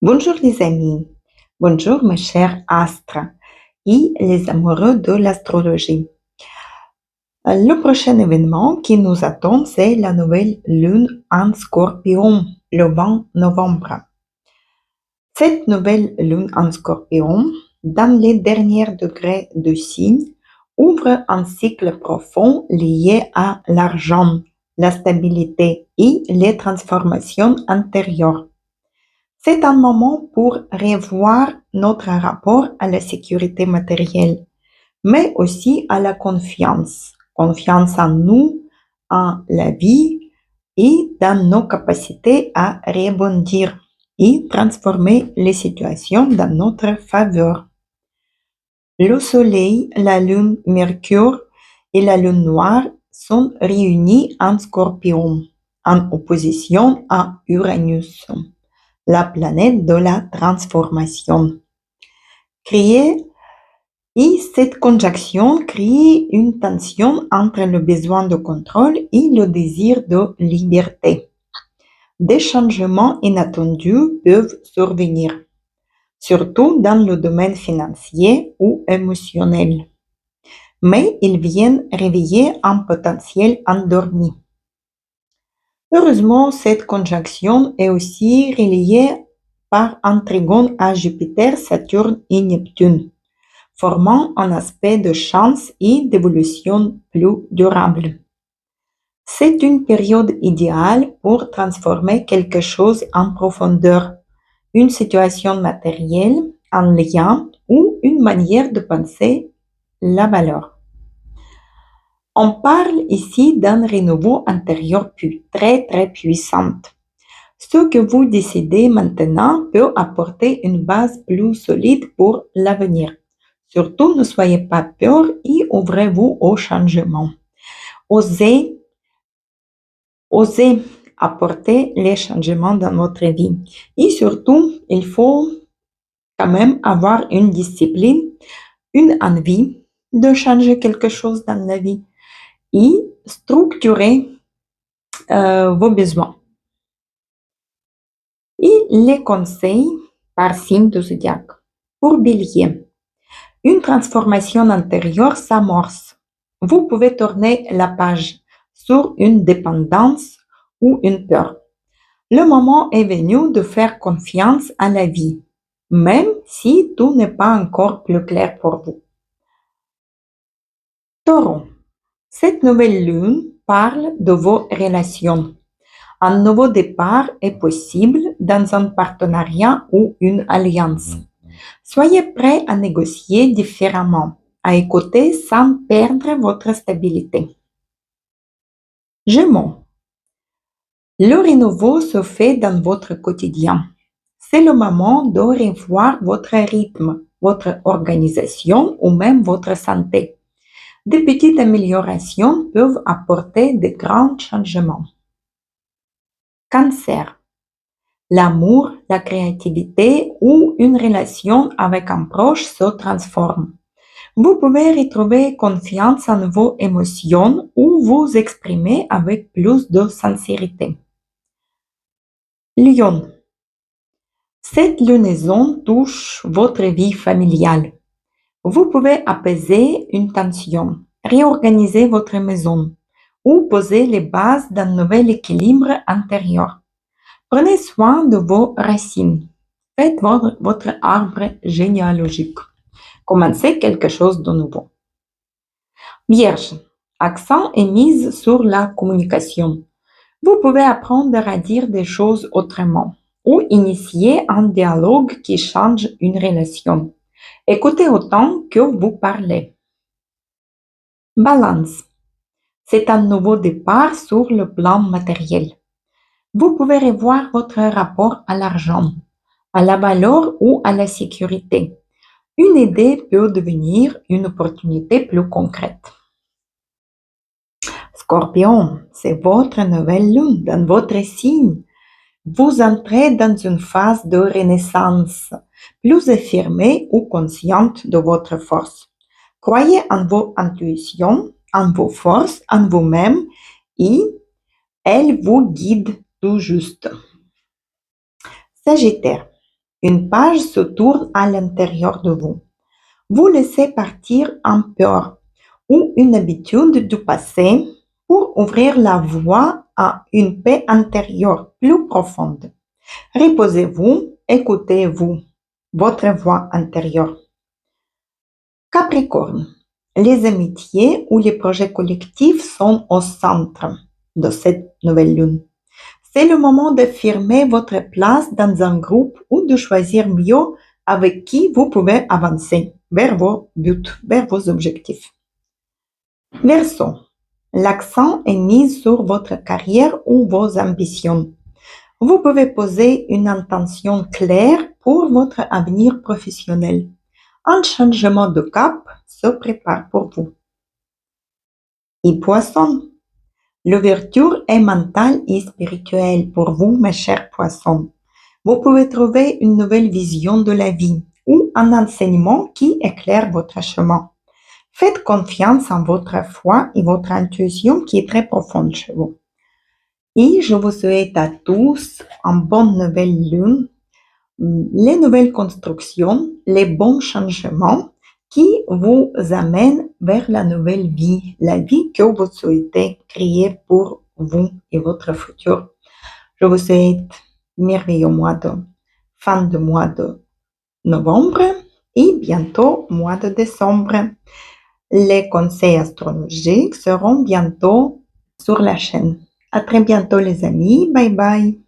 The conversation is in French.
Bonjour les amis, bonjour mes chers astres et les amoureux de l'astrologie. Le prochain événement qui nous attend, c'est la nouvelle lune en Scorpion, le 20 novembre. Cette nouvelle lune en Scorpion, dans les derniers degrés de signe, ouvre un cycle profond lié à l'argent, la stabilité et les transformations intérieures. C'est un moment pour revoir notre rapport à la sécurité matérielle, mais aussi à la confiance. Confiance en nous, en la vie et dans nos capacités à rebondir et transformer les situations dans notre faveur. Le Soleil, la Lune, Mercure et la Lune noire sont réunis en Scorpion, en opposition à Uranus, la planète de la transformation. Et cette conjonction crée une tension entre le besoin de contrôle et le désir de liberté. Des changements inattendus peuvent survenir, surtout dans le domaine financier ou émotionnel, mais ils viennent réveiller un potentiel endormi. Heureusement, cette conjonction est aussi reliée par un trigone à Jupiter, Saturne et Neptune, formant un aspect de chance et d'évolution plus durable. C'est une période idéale pour transformer quelque chose en profondeur, une situation matérielle, un lien ou une manière de penser la valeur. On parle ici d'un renouveau intérieur très puissant. Ce que vous décidez maintenant peut apporter une base plus solide pour l'avenir. Surtout, ne soyez pas peur et ouvrez-vous au changement. Osez, osez apporter les changements dans votre vie. Et surtout, il faut quand même avoir une discipline, une envie de changer quelque chose dans la vie et structurer vos besoins. Et les conseils par signe de zodiaque. Pour Bélier, une transformation intérieure s'amorce. Vous pouvez tourner la page sur une dépendance ou une peur. Le moment est venu de faire confiance à la vie, même si tout n'est pas encore plus clair pour vous. Taureau, cette nouvelle lune parle de vos relations. Un nouveau départ est possible dans un partenariat ou une alliance. Soyez prêt à négocier différemment, à écouter sans perdre votre stabilité. Gémeaux, le renouveau se fait dans votre quotidien. C'est le moment de revoir votre rythme, votre organisation ou même votre santé. Des petites améliorations peuvent apporter de grands changements. Cancer, l'amour, la créativité ou une relation avec un proche se transforment. Vous pouvez retrouver confiance en vos émotions ou vous exprimer avec plus de sincérité. Lion, cette lunaison touche votre vie familiale. Vous pouvez apaiser une tension, réorganiser votre maison ou poser les bases d'un nouvel équilibre intérieur. Prenez soin de vos racines. Faites votre arbre généalogique. Commencez quelque chose de nouveau. Vierge, accent est mis sur la communication. Vous pouvez apprendre à dire des choses autrement ou initier un dialogue qui change une relation. Écoutez autant que vous parlez. Balance, c'est un nouveau départ sur le plan matériel. Vous pouvez revoir votre rapport à l'argent, à la valeur ou à la sécurité. Une idée peut devenir une opportunité plus concrète. Scorpion, c'est votre nouvelle lune dans votre signe. Vous entrez dans une phase de renaissance, plus affirmée ou consciente de votre force. Croyez en vos intuitions, en vos forces, en vous-même et elles vous guident tout juste. Sagittaire, Une page se tourne à l'intérieur de vous. Vous laissez partir un peur ou une habitude du passé pour ouvrir la voie à une paix intérieure plus profonde. Reposez-vous, écoutez-vous, votre voix intérieure. Capricorne, les amitiés ou les projets collectifs sont au centre de cette nouvelle lune. C'est le moment d'affirmer votre place dans un groupe ou de choisir mieux avec qui vous pouvez avancer vers vos buts, vers vos objectifs. Verseau, l'accent est mis sur votre carrière ou vos ambitions. Vous pouvez poser une intention claire pour votre avenir professionnel. Un changement de cap se prépare pour vous. Et Poisson, l'ouverture est mentale et spirituelle pour vous, mes chers poissons. Vous pouvez trouver une nouvelle vision de la vie ou un enseignement qui éclaire votre chemin. Faites confiance en votre foi et votre intuition qui est très profonde chez vous. Et je vous souhaite à tous une bonne nouvelle lune, les nouvelles constructions, les bons changements qui vous amènent vers la nouvelle vie, la vie que vous souhaitez créer pour vous et votre futur. Je vous souhaite merveilleux fin de mois de novembre et bientôt mois de décembre. Les conseils astrologiques seront bientôt sur la chaîne. À très bientôt les amis. Bye bye.